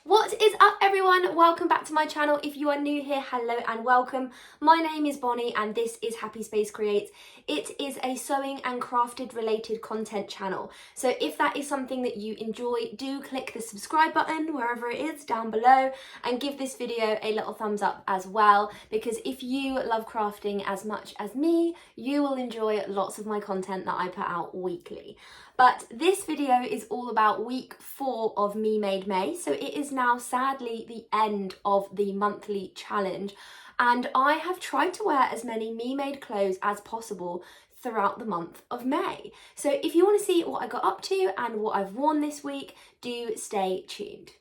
What is up everyone? Welcome back to my channel. If you are new here, hello and welcome. My name is Bonnie and this is Happy Space Creates. It is a sewing and crafted related content channel. So if that is something that you enjoy, do click the subscribe button wherever it is down below and give this video a little thumbs up as well, because if you love crafting as much as me, you will enjoy lots of my content that I put out weekly. But this video is all about week 4 of Meade May. So it is now sadly the end of the monthly challenge. And I have tried to wear as many me-made clothes as possible throughout the month of May. So if you want to see what I got up to and what I've worn this week, do stay tuned.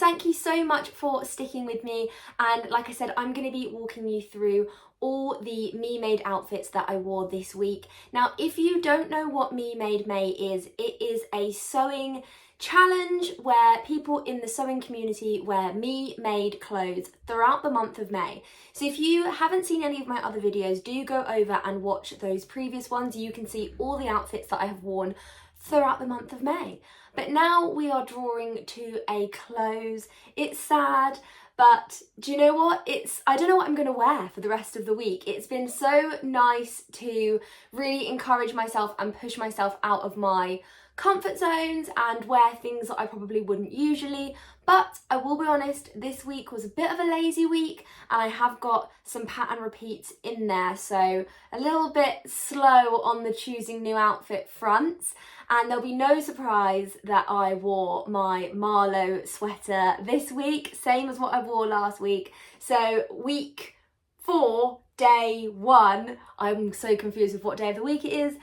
Thank you so much for sticking with me, and like I said, I'm going to be walking you through all the me-made outfits that I wore this week. Now, if you don't know what Meade May is, it is a sewing challenge where people in the sewing community wear me-made clothes throughout the month of May. So if you haven't seen any of my other videos, do go over and watch those previous ones. You can see all the outfits that I have worn throughout the month of May. But now we are drawing to a close. It's sad, but do you know what? I don't know what I'm going to wear for the rest of the week. It's been so nice to really encourage myself and push myself out of my comfort zones and wear things that I probably wouldn't usually. But I will be honest, this week was a bit of a lazy week and I have got some pattern repeats in there, so a little bit slow on the choosing new outfit fronts. And there'll be no surprise that I wore my Marlo sweater this week, same as what I wore last week. So week 4, day 1, I'm so confused with what day of the week it is.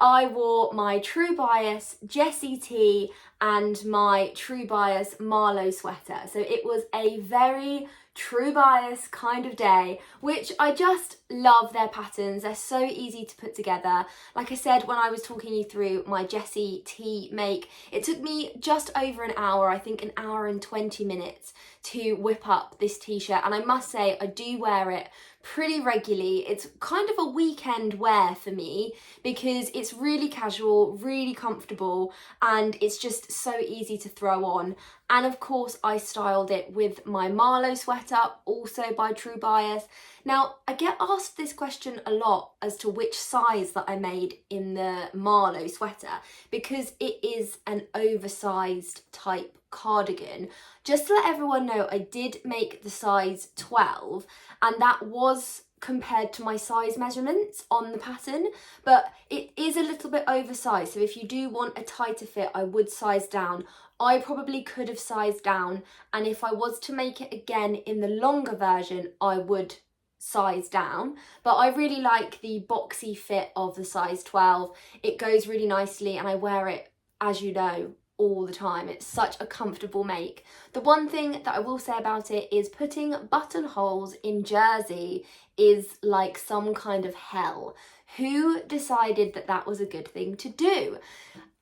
I wore my True Bias Jessie tee and my True Bias Marlo sweater. So it was a very True Bias kind of day, which I just love their patterns. They're so easy to put together. Like I said, when I was talking you through my Jessie tee make, it took me just over an hour, I think an hour and 20 minutes to whip up this t-shirt. And I must say, I do wear it pretty regularly. It's kind of a weekend wear for me because it's really casual, really comfortable, and it's just so easy to throw on. And of course I styled it with my Marlo sweater, also by True Bias. Now, I get asked this question a lot as to which size that I made in the Marlo sweater, because it is an oversized type cardigan. Just to let everyone know, I did make the size 12, and that was compared to my size measurements on the pattern, but it is a little bit oversized. So if you do want a tighter fit, I would size down. I probably could have sized down, and if I was to make it again in the longer version, I would size down. But I really like the boxy fit of the size 12. It goes really nicely and I wear it, as you know, all the time. It's such a comfortable make. The one thing that I will say about it is putting buttonholes in jersey is like some kind of hell. Who decided that that was a good thing to do?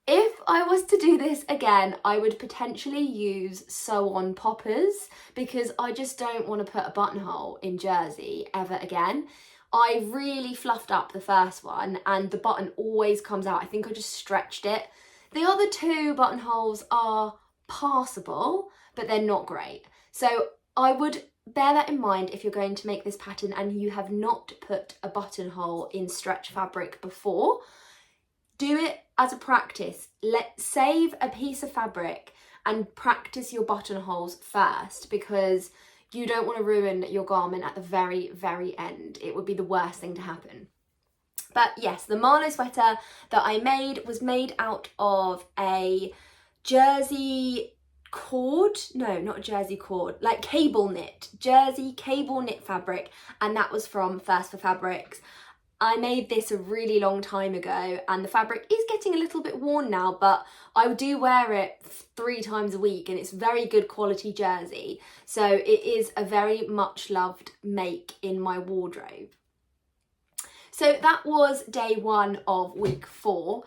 If I was to do this again, I would potentially use sew-on poppers, because I just don't want to put a buttonhole in jersey ever again. I really fluffed up the first one and the button always comes out. I think I just stretched it. The other 2 buttonholes are passable, but they're not great. So I would bear that in mind if you're going to make this pattern and you have not put a buttonhole in stretch fabric before. Do it as a practice. Save a piece of fabric and practice your buttonholes first, because you don't want to ruin your garment at the very, very end. It would be the worst thing to happen. But yes, the Marlo sweater that I made was made out of a jersey cord, no, not jersey cord, like cable knit, jersey cable knit fabric, and that was from First for Fabrics. I made this a really long time ago and the fabric is getting a little bit worn now, but I do wear it 3 times a week and it's very good quality jersey. So it is a very much loved make in my wardrobe. So that was day 1 of week 4.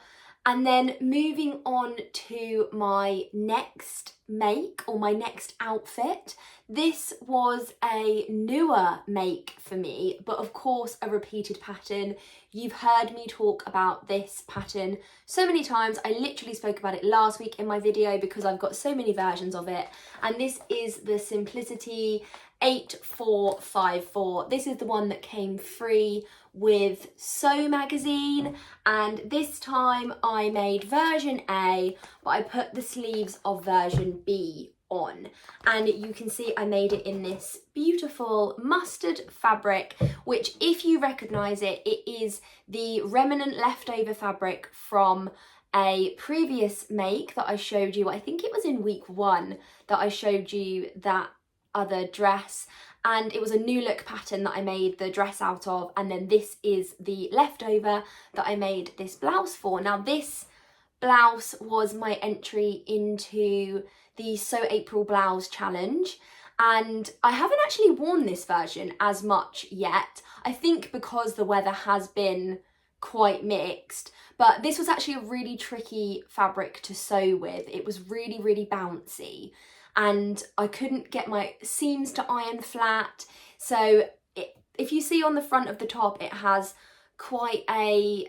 And then moving on to my next make or my next outfit. This was a newer make for me, but of course a repeated pattern. You've heard me talk about this pattern so many times. I literally spoke about it last week in my video because I've got so many versions of it. And this is the Simplicity 8454. This is the one that came free with Sew magazine, and this time I made version A, but I put the sleeves of version B on, and you can see I made it in this beautiful mustard fabric, which, if you recognize it, it is the remnant leftover fabric from a previous make that I showed you. I think it was in week 1 that I showed you that other dress, and it was a new look pattern that I made the dress out of, and then this is the leftover that I made this blouse for. Now this blouse was my entry into the Sew April Blouse challenge, and I haven't actually worn this version as much yet, I think because the weather has been quite mixed, but this was actually a really tricky fabric to sew with. It was really, really bouncy, and I couldn't get my seams to iron flat. So if you see on the front of the top, it has quite a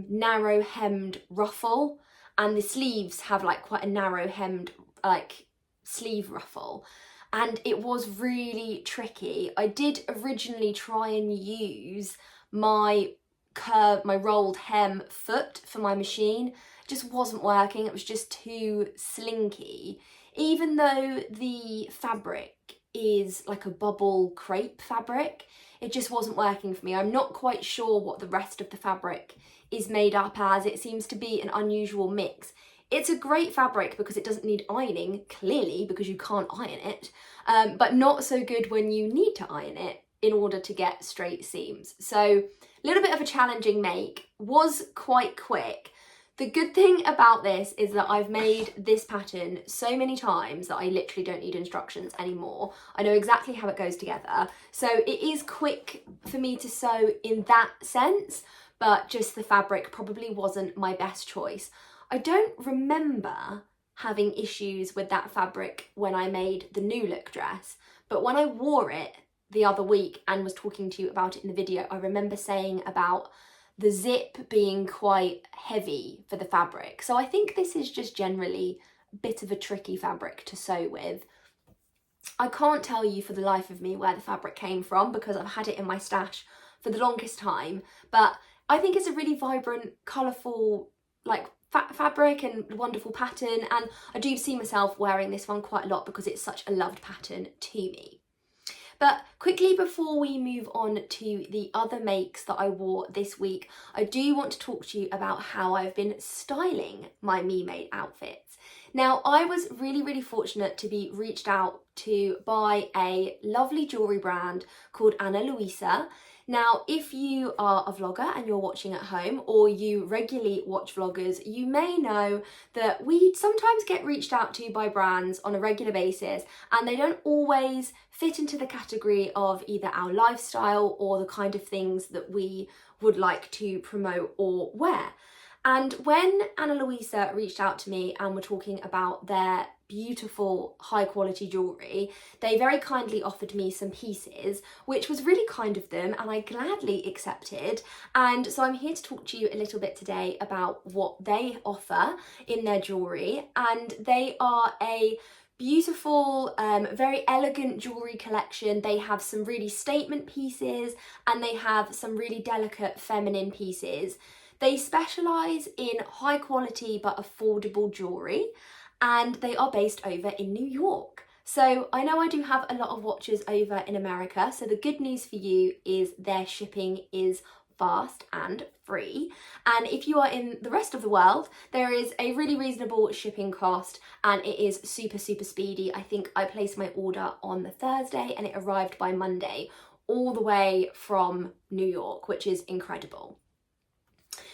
narrow hemmed ruffle, and the sleeves have like quite a narrow hemmed like sleeve ruffle, and it was really tricky. I did originally try and use my rolled hem foot for my machine. It just wasn't working. It was just too slinky. Even though the fabric is like a bubble crepe fabric, it just wasn't working for me. I'm not quite sure what the rest of the fabric is made up as. It seems to be an unusual mix. It's a great fabric because it doesn't need ironing, clearly, because you can't iron it, but not so good when you need to iron it in order to get straight seams. So a little bit of a challenging make, was quite quick. The good thing about this is that I've made this pattern so many times that I literally don't need instructions anymore. I know exactly how it goes together. So it is quick for me to sew in that sense, but just the fabric probably wasn't my best choice. I don't remember having issues with that fabric when I made the new look dress, but when I wore it the other week and was talking to you about it in the video, I remember saying about the zip being quite heavy for the fabric. So I think this is just generally a bit of a tricky fabric to sew with. I can't tell you for the life of me where the fabric came from because I've had it in my stash for the longest time, but I think it's a really vibrant, colourful, like fabric and wonderful pattern, and I do see myself wearing this one quite a lot because it's such a loved pattern to me. But quickly before we move on to the other makes that I wore this week, I do want to talk to you about how I've been styling my Me Made outfits. Now, I was really, really fortunate to be reached out to by a lovely jewellery brand called Ana Luisa. Now, if you are a vlogger and you're watching at home, or you regularly watch vloggers, you may know that we sometimes get reached out to by brands on a regular basis, and they don't always fit into the category of either our lifestyle or the kind of things that we would like to promote or wear. And when Ana Luisa reached out to me and were talking about their beautiful high quality jewellery, they very kindly offered me some pieces, which was really kind of them and I gladly accepted. And so I'm here to talk to you a little bit today about what they offer in their jewellery, and they are a beautiful, very elegant jewellery collection. They have some really statement pieces and they have some really delicate feminine pieces. They specialise in high quality but affordable jewellery, and they are based over in New York. So I know I do have a lot of watchers over in America, so the good news for you is their shipping is fast and free. And if you are in the rest of the world, there is a really reasonable shipping cost and it is super, super speedy. I think I placed my order on the Thursday and it arrived by Monday, all the way from New York, which is incredible.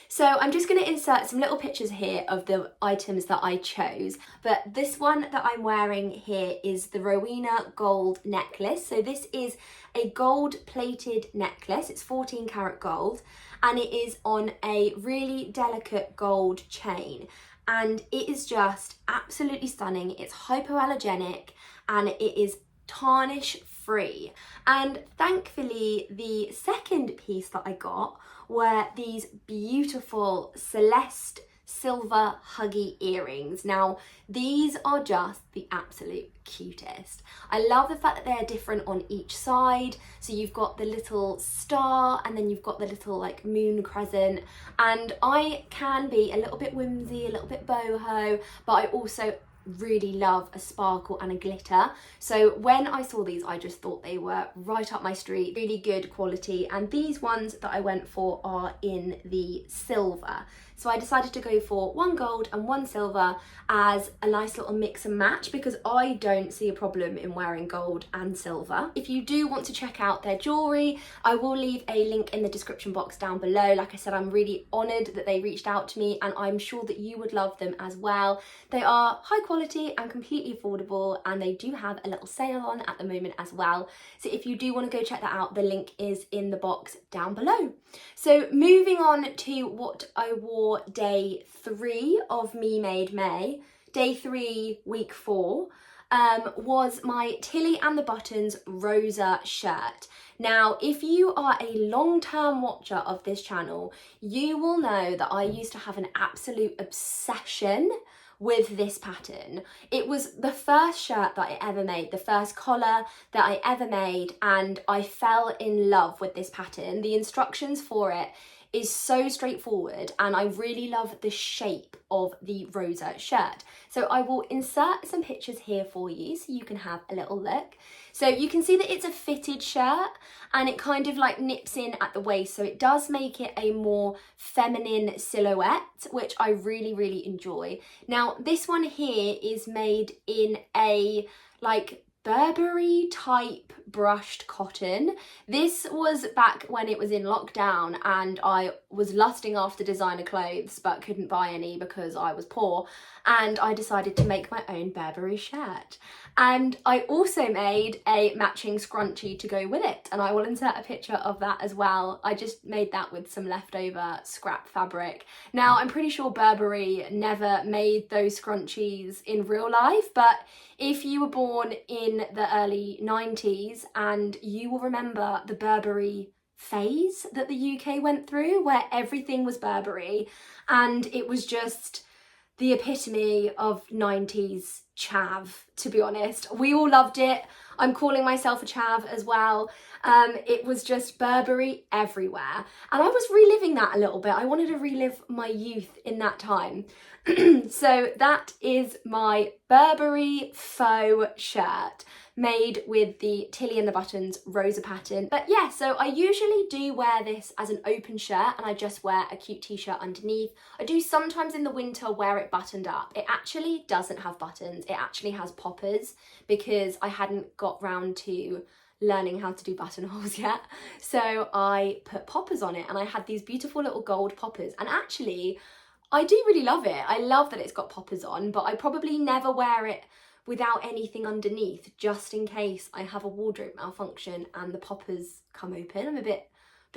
So I'm just going to insert some little pictures here of the items that I chose, but this one that I'm wearing here is the Rowena gold necklace. So this is a gold plated necklace, it's 14 karat gold, and it is on a really delicate gold chain, and it is just absolutely stunning. It's hypoallergenic and it is tarnish free. And thankfully the second piece that I got were these beautiful Celeste silver huggy earrings. Now these are just the absolute cutest. I love the fact that they're different on each side. So you've got the little star and then you've got the little like moon crescent, and I can be a little bit whimsy, a little bit boho, but I also really love a sparkle and a glitter. So when I saw these, I just thought they were right up my street, really good quality. And these ones that I went for are in the silver. So I decided to go for one gold and one silver as a nice little mix and match, because I don't see a problem in wearing gold and silver. If you do want to check out their jewellery, I will leave a link in the description box down below. Like I said, I'm really honoured that they reached out to me, and I'm sure that you would love them as well. They are high quality and completely affordable, and they do have a little sale on at the moment as well. So if you do want to go check that out, the link is in the box down below. So moving on to what I wore day 3 of Meade May, day 3 week 4, was my Tilly and the Buttons Rosa shirt. Now if you are a long-term watcher of this channel, you will know that I used to have an absolute obsession with this pattern. It was the first shirt that I ever made, the first collar that I ever made, and I fell in love with this pattern. The instructions for it is so straightforward, and I really love the shape of the Rosa shirt. So I will insert some pictures here for you so you can have a little look. So you can see that it's a fitted shirt, and it kind of like nips in at the waist, so it does make it a more feminine silhouette, which I really, really enjoy. Now this one here is made in a like Burberry type brushed cotton. This was back when it was in lockdown and I was lusting after designer clothes but couldn't buy any because I was poor, and I decided to make my own Burberry shirt. And I also made a matching scrunchie to go with it, and I will insert a picture of that as well. I just made that with some leftover scrap fabric. Now I'm pretty sure Burberry never made those scrunchies in real life, but if you were born in the early 90s, and you will remember the Burberry phase that the UK went through, where everything was Burberry, and it was just the epitome of 90s chav, to be honest. We all loved it. I'm calling myself a chav as well. It was just Burberry everywhere, and I was reliving that a little bit. I wanted to relive my youth in that time. So that is my Burberry faux shirt made with the Tilly and the Buttons Rosa pattern. But yeah, so I usually do wear this as an open shirt, and I just wear a cute t-shirt underneath. I do sometimes in the winter wear it buttoned up. It actually doesn't have buttons, it actually has poppers, because I hadn't got round to learning how to do buttonholes yet. So I put poppers on it, and I had these beautiful little gold poppers, and actually I do really love it. I love that it's got poppers on, but I probably never wear it without anything underneath, just in case I have a wardrobe malfunction and the poppers come open. I'm a bit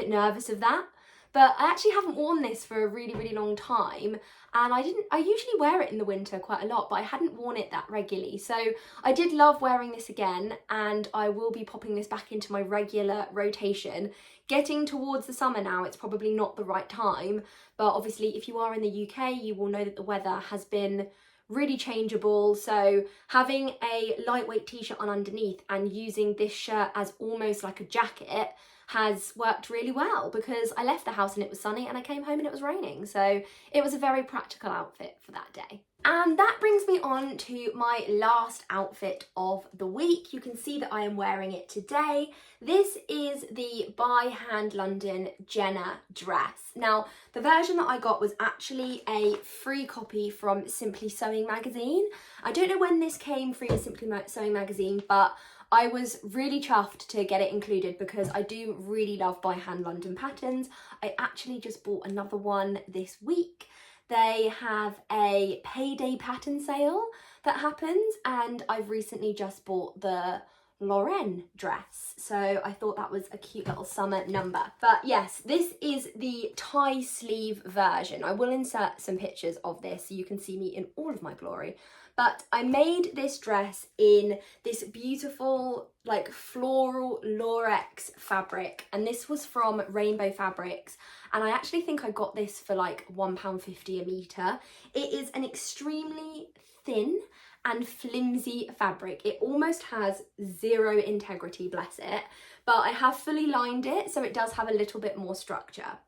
nervous of that. But I actually haven't worn this for a really, really long time, and I usually wear it in the winter quite a lot, but I hadn't worn it that regularly. So I did love wearing this again, and I will be popping this back into my regular rotation. Getting towards the summer now, it's probably not the right time, but obviously if you are in the UK, you will know that the weather has been really changeable. So having a lightweight t-shirt on underneath and using this shirt as almost like a jacket has worked really well, because I left the house and it was sunny, and I came home and it was raining. So it was a very practical outfit for that day. And that brings me on to my last outfit of the week. You can see that I am wearing it today. This is the by Hand London Jenna dress. Now, the version that I got was actually a free copy from Simply Sewing magazine. I don't know when this came free with Simply Sewing magazine, but I was really chuffed to get it included because I do really love buy Hand London patterns. I actually just bought another one this week. They have a payday pattern sale that happens, and I've recently just bought the Lorraine dress, so I thought that was a cute little summer number. But yes, this is the tie sleeve version. I will insert some pictures of this so you can see me in all of my glory. But I made this dress in this beautiful like floral Lurex fabric, and this was from Rainbow Fabrics, and I actually think I got this for like £1.50 a metre. It is an extremely thin and flimsy fabric. It almost has zero integrity, bless it, but I have fully lined it, so it does have a little bit more structure.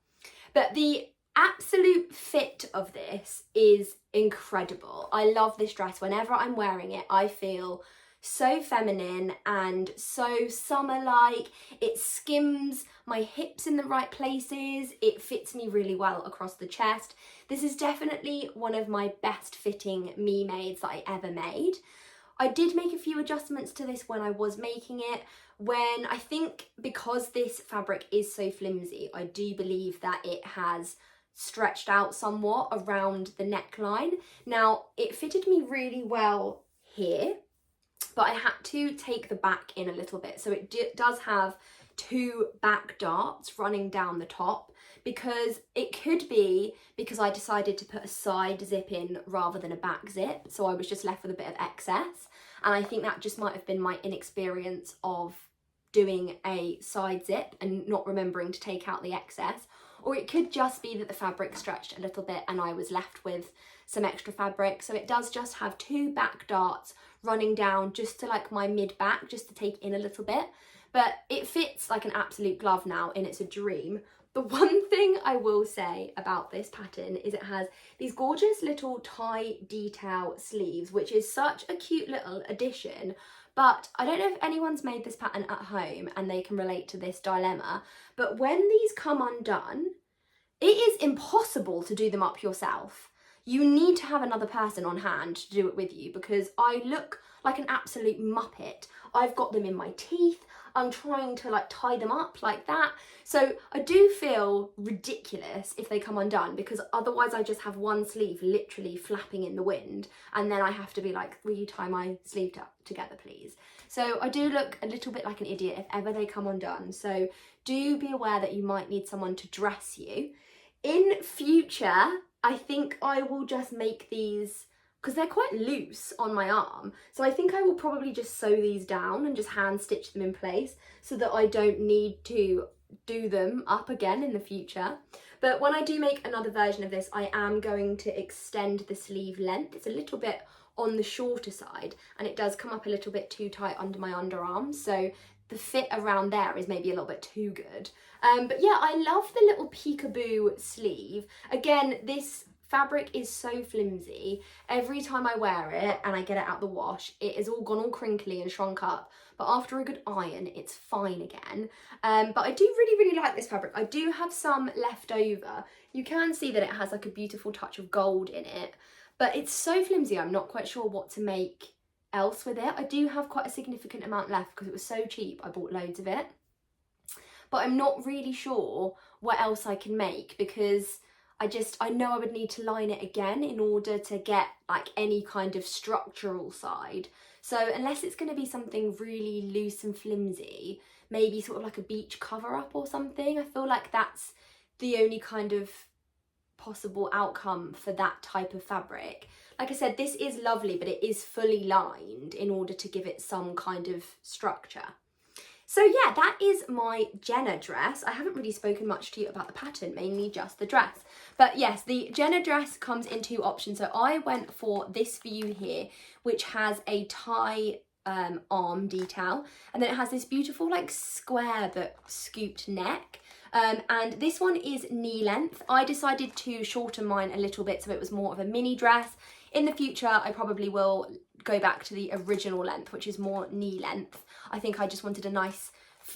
But the absolute fit of this is incredible. I love this dress. Whenever I'm wearing it, I feel so feminine and so summer-like. It skims my hips in the right places. It fits me really well across the chest. This is definitely one of my best fitting me mades that I ever made. I did make a few adjustments to this when I was making it, when I think because this fabric is so flimsy, I do believe that it has stretched out somewhat around the neckline. Now, it fitted me really well here, but I had to take the back in a little bit. So it does have two back darts running down the top, because it could be because I decided to put a side zip in rather than a back zip, so I was just left with a bit of excess, and I think that just might have been my inexperience of doing a side zip and not remembering to take out the excess, or it could just be that the fabric stretched a little bit and I was left with some extra fabric. So it does just have two back darts running down just to like my mid back, just to take in a little bit, but it fits like an absolute glove now, and it's a dream. The one thing I will say about this pattern is it has these gorgeous little tie detail sleeves, which is such a cute little addition. But I don't know if anyone's made this pattern at home and they can relate to this dilemma, but when these come undone, it is impossible to do them up yourself. You need to have another person on hand to do it with you, because I look like an absolute muppet. I've got them in my teeth. I'm trying to like tie them up like that. So I do feel ridiculous if they come undone, because otherwise I just have one sleeve literally flapping in the wind, and then I have to be like, will you tie my sleeve together please? So I do look a little bit like an idiot if ever they come undone. So do be aware that you might need someone to dress you. In future, I think I will just make these, because they're quite loose on my arm, so I think I will probably just sew these down and just hand stitch them in place so that I don't need to do them up again in the future. But when I do make another version of this, I am going to extend the sleeve length. It's a little bit on the shorter side, and it does come up a little bit too tight under my underarms, so the fit around there is maybe a little bit too good. But yeah, I love the little peekaboo sleeve. Again, this fabric is so flimsy. Every time I wear it and I get it out the wash, it has all gone all crinkly and shrunk up, but after a good iron, it's fine again. But I do really like this fabric. I do have some left over. You can see that it has like a beautiful touch of gold in it, but it's so flimsy, I'm not quite sure what to make else with it. I do have quite a significant amount left because it was so cheap, I bought loads of it. But I'm not really sure what else I can make, because I know I would need to line it again in order to get like any kind of structural side. So unless it's going to be something really loose and flimsy, maybe sort of like a beach cover up or something, I feel like that's the only kind of possible outcome for that type of fabric. Like I said, this is lovely, but it is fully lined in order to give it some kind of structure. So yeah, that is my Jenna dress. I haven't really spoken much to you about the pattern, mainly just the dress. But yes, the Jenna dress comes in two options. So I went for this view here, which has a tie arm detail, and then it has this beautiful like square but scooped neck. And this one is knee length. I decided to shorten mine a little bit so it was more of a mini dress. In the future, I probably will go back to the original length, which is more knee length. I think I just wanted a nice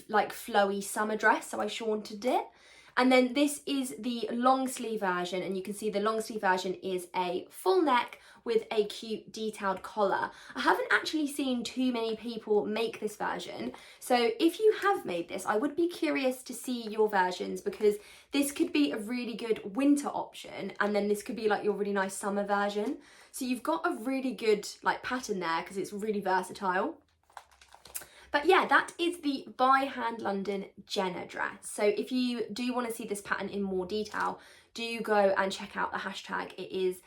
like flowy summer dress, so I shortened it. And then this is the long sleeve version, and you can see the long sleeve version is a full neck with a cute detailed collar. I haven't actually seen too many people make this version, so if you have made this, I would be curious to see your versions, because this could be a really good winter option, and then this could be like your really nice summer version. So you've got a really good like pattern there because it's really versatile. But yeah, that is the by Hand London Jenna dress. So if you do want to see this pattern in more detail, do go and check out the hashtag. It is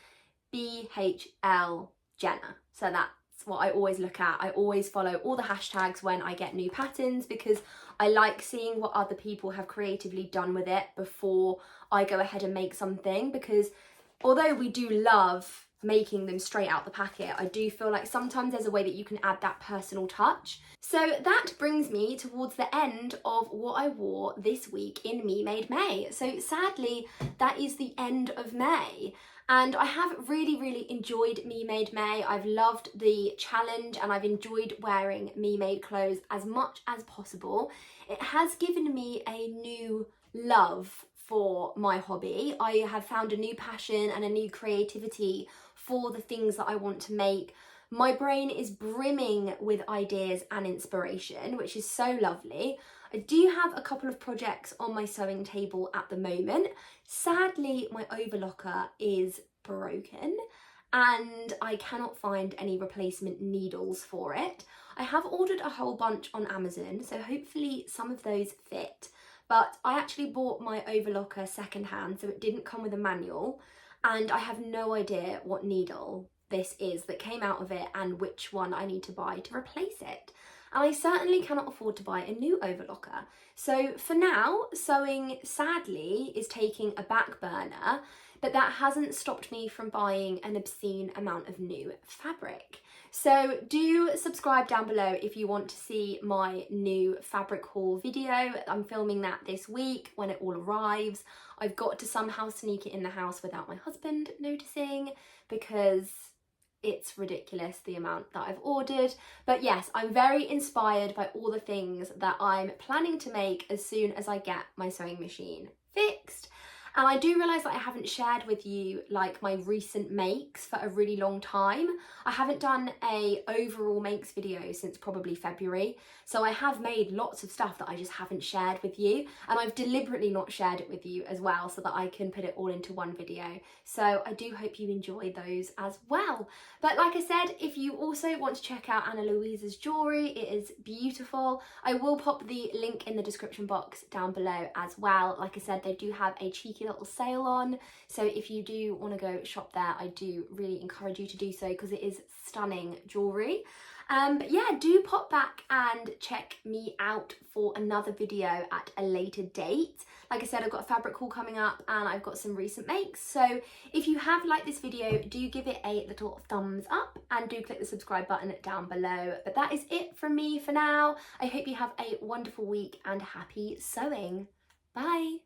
BHL Jenna. So that's what I always look at. I always follow all the hashtags when I get new patterns, because I like seeing what other people have creatively done with it before I go ahead and make something, because although we do love making them straight out the packet, I do feel like sometimes there's a way that you can add that personal touch. So that brings me towards the end of what I wore this week in Meade May. So sadly, that is the end of May. And I have really enjoyed Meade May. I've loved the challenge and I've enjoyed wearing Meade clothes as much as possible. It has given me a new love for my hobby. I have found a new passion and a new creativity for the things that I want to make. My brain is brimming with ideas and inspiration, which is so lovely. I do have a couple of projects on my sewing table at the moment. Sadly, my overlocker is broken and I cannot find any replacement needles for it. I have ordered a whole bunch on Amazon, so hopefully some of those fit. But I actually bought my overlocker secondhand, so it didn't come with a manual, and I have no idea what needle this is that came out of it and which one I need to buy to replace it. And I certainly cannot afford to buy a new overlocker. So for now, sewing sadly is taking a back burner, but that hasn't stopped me from buying an obscene amount of new fabric. So do subscribe down below if you want to see my new fabric haul video. I'm filming that this week when it all arrives. I've got to somehow sneak it in the house without my husband noticing, because it's ridiculous the amount that I've ordered. But yes, I'm very inspired by all the things that I'm planning to make as soon as I get my sewing machine fixed. And I do realise that I haven't shared with you like my recent makes for a really long time. I haven't done a overall makes video since probably February. So I have made lots of stuff that I just haven't shared with you. And I've deliberately not shared it with you as well so that I can put it all into one video. So I do hope you enjoy those as well. But like I said, if you also want to check out Anna Louise's jewellery, it is beautiful. I will pop the link in the description box down below as well. Like I said, they do have a cheeky little sale on, so if you do want to go shop there, I do really encourage you to do so, because it is stunning jewellery. But yeah, do pop back and check me out for another video at a later date. Like I said, I've got a fabric haul coming up and I've got some recent makes, so if you have liked this video, do give it a little thumbs up and do click the subscribe button down below. But that is it from me for now. I hope you have a wonderful week and happy sewing. Bye!